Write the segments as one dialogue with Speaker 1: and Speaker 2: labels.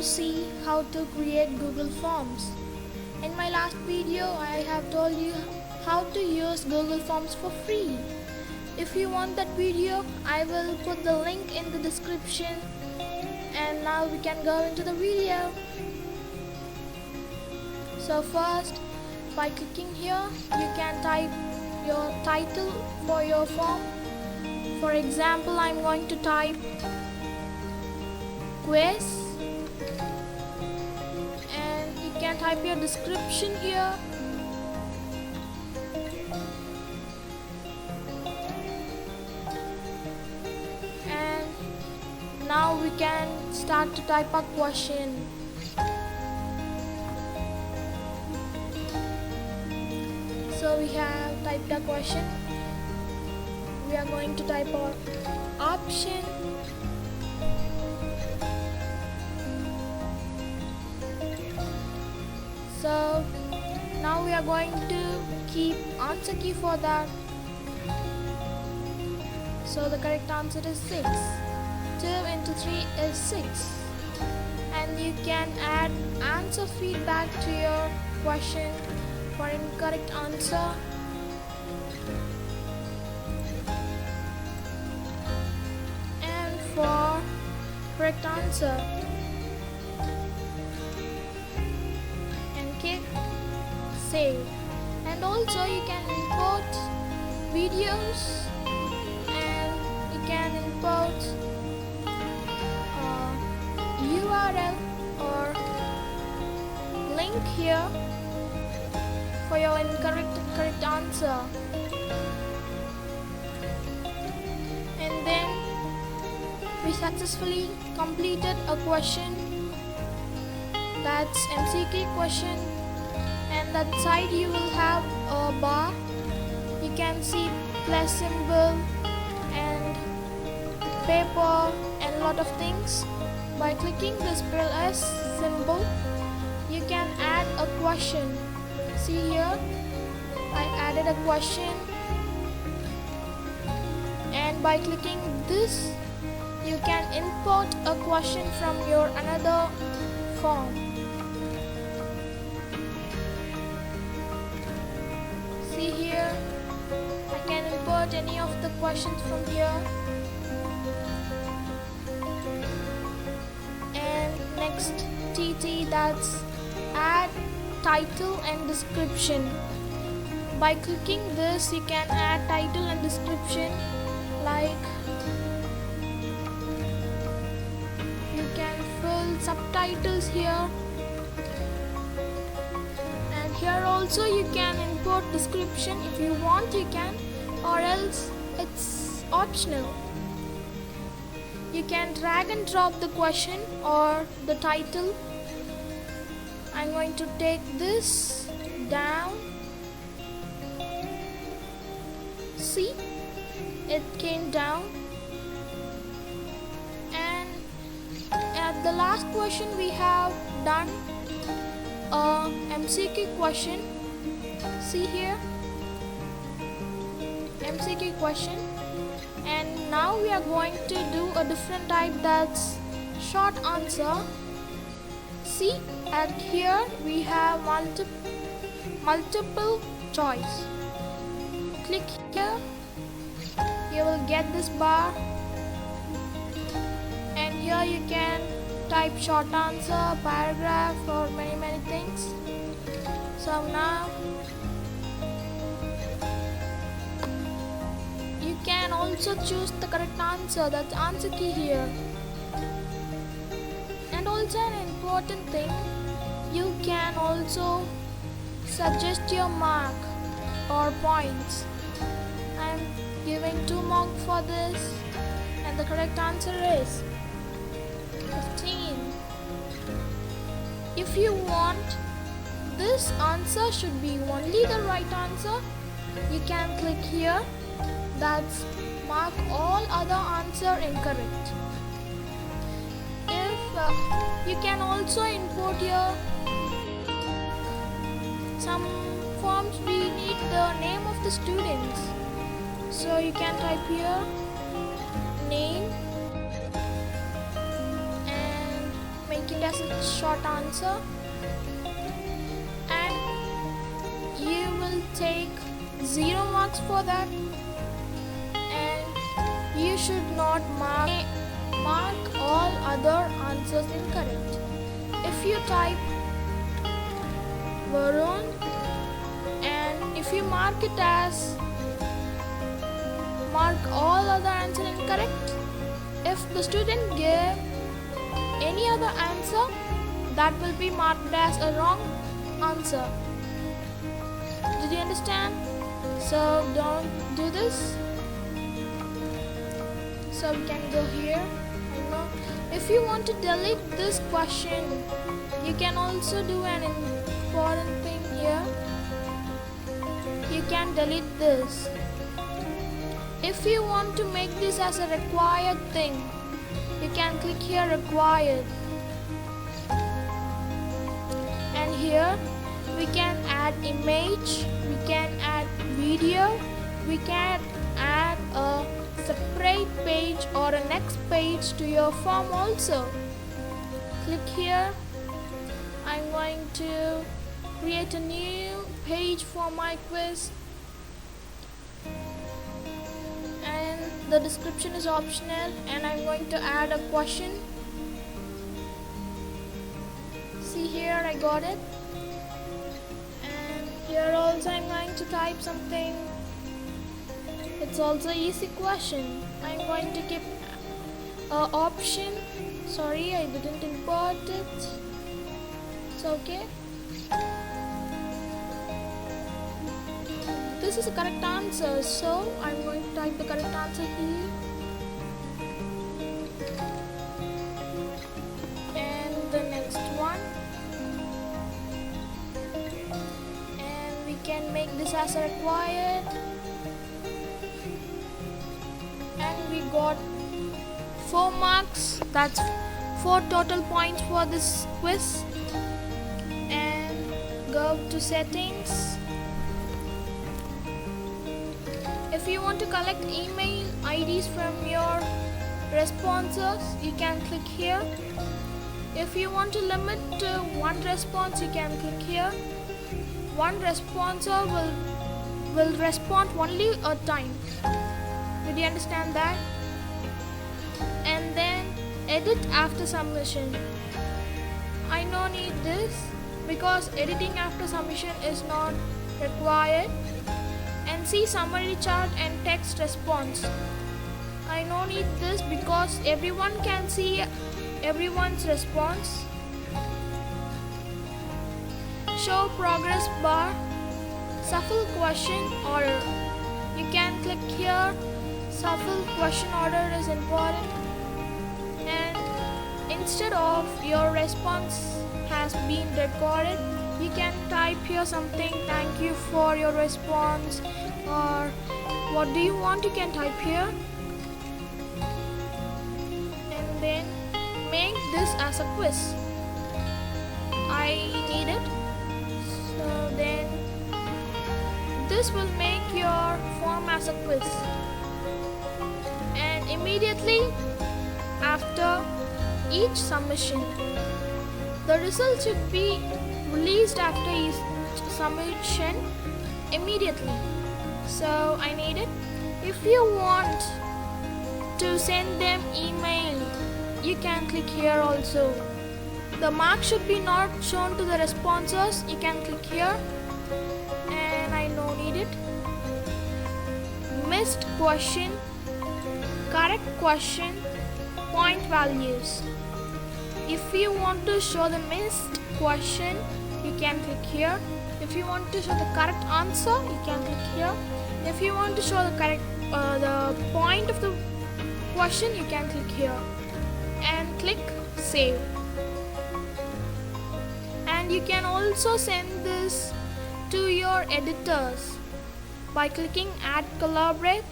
Speaker 1: to see how to create Google Forms. In my last video, I have told you how to use Google Forms for free. If you want that video, I will put the link in the description. And now we can go into the video. So first, by clicking here, you can type your title for your form. For example, I'm going to type quiz, and you can type your description here. And now we can start to type a question. So we have typed a question. We are going to type our option. So now we are going to keep answer key for that. So the correct answer is 6. 2 into 3 is 6. And you can add answer feedback to your question for incorrect answer. And for correct answer. And click save. And also you can import videos, and you can import URL or link here for your correct answer. And then we successfully completed a question, that's MCQ question, and that side you will have a bar. You can see plus symbol and paper and lot of things. By clicking this plus symbol, you can add a question. See here, I added a question, and by clicking this, you can import a question from your another form. See here, I can import any of the questions from here. And next TT, that's add title and description. By clicking this, you can add title and description, like you can fill subtitles here, and here also you can import description. If you want, you can, or else it's optional. You can drag and drop the question or the title. I'm going to take this down. See, it came down. And at the last question, we have done a MCQ question. See here, MCQ question. And now we are going to do a different type, that's short answer. See, and here we have multiple choice. Click here, you will get this bar, and here you can type short answer, paragraph, or many things. So now you can also choose the correct answer, that's answer key here. And also an important thing, you can also suggest your mark or points. I'm giving 2 marks for this, and the correct answer is 15. If you want this answer should be only the right answer, you can click here, that's mark all other answer incorrect. If you can also import your some forms, we need the name of the students. So you can type here name and make making as a short answer, and you will take 0 marks for that, and you should not mark all other answers incorrect. If you type Varun and if you mark it as mark all other answers incorrect, if the student gave any other answer, that will be marked as a wrong answer. Did you understand? So don't do this. So we can go here. If you want to delete this question, you can also do an important thing here. You can delete this. If you want to make this as a required thing, you can click here required, and here we can add image, we can add video, we can add a separate page or a next page to your form also. Click here. I'm going to create a new page for my quiz, and the description is optional, and I'm going to add a question. See here, I got it. And here also I'm going to type something. It's also easy question. I'm going to keep option. Sorry, I didn't import it. It's okay. This is the correct answer, so I'm going to type the correct answer here. And the next one. And we can make this as a required. And we got 4 marks. That's 4 total points for this quiz. And go to settings. If you want to collect email IDs from your responses, you can click here. If you want to limit to 1 response, you can click here. One responder will respond only a time. Did you understand that? And then edit after submission. I don't need this because editing after submission is not required. And see summary chart and text response. I don't need this because everyone can see everyone's response. Show progress bar. Shuffle question order. You can click here. Shuffle question order is important. And instead of your response has been recorded, you can type here something, thank you for your response, or what do you want, you can type here. And then make this as a quiz. I need it. So then this will make your form as a quiz. And immediately after each submission, the result should be released after each submission immediately. So I need it. If you want to send them email, you can click here also. The mark should be not shown to the responses. You can click here, and I don't need it. Missed question, correct question, point values. If you want to show the missed question, you can click here. If you want to show the correct answer, you can click here. If you want to show the correct the point of the question, you can click here and click save. And you can also send this to your editors by clicking add collaborate.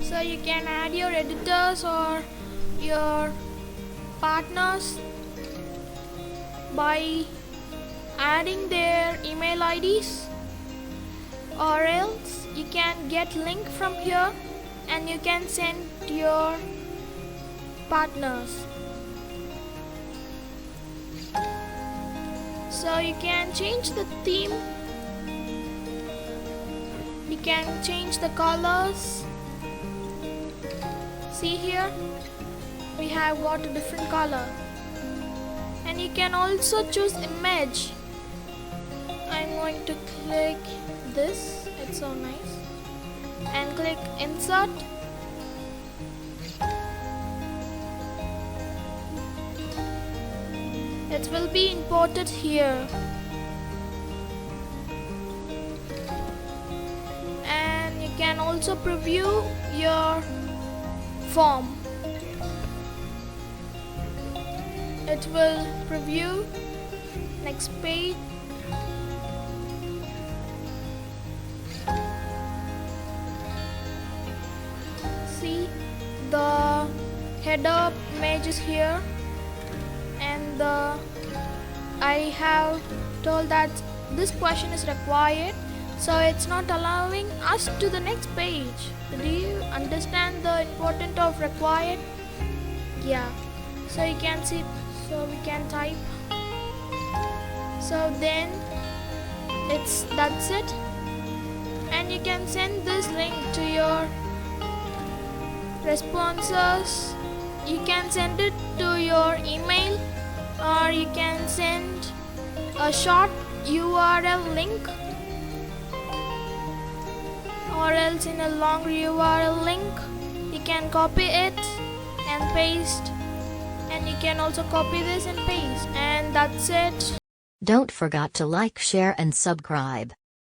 Speaker 1: So you can add your editors or your partners by adding their email IDs, or else you can get link from here and you can send your partners. So you can change the theme, you can change the colors. See here, we have got a different color. And you can also choose image. I'm going to click this, it's so nice, and click insert. It will be imported here. And you can also preview your form. It will preview next page. See, the header image is here, and I have told that this question is required, so it's not allowing us to the next page. Do you understand the importance of required? Yeah, so you can see, so we can type. So then that's it, and you can send this link to your responses. You can send it to your email, or you can send a short URL link, or else in a long URL link. You can copy it and paste, and you can also copy this and paste, and that's it.
Speaker 2: Don't forget to like, share and subscribe.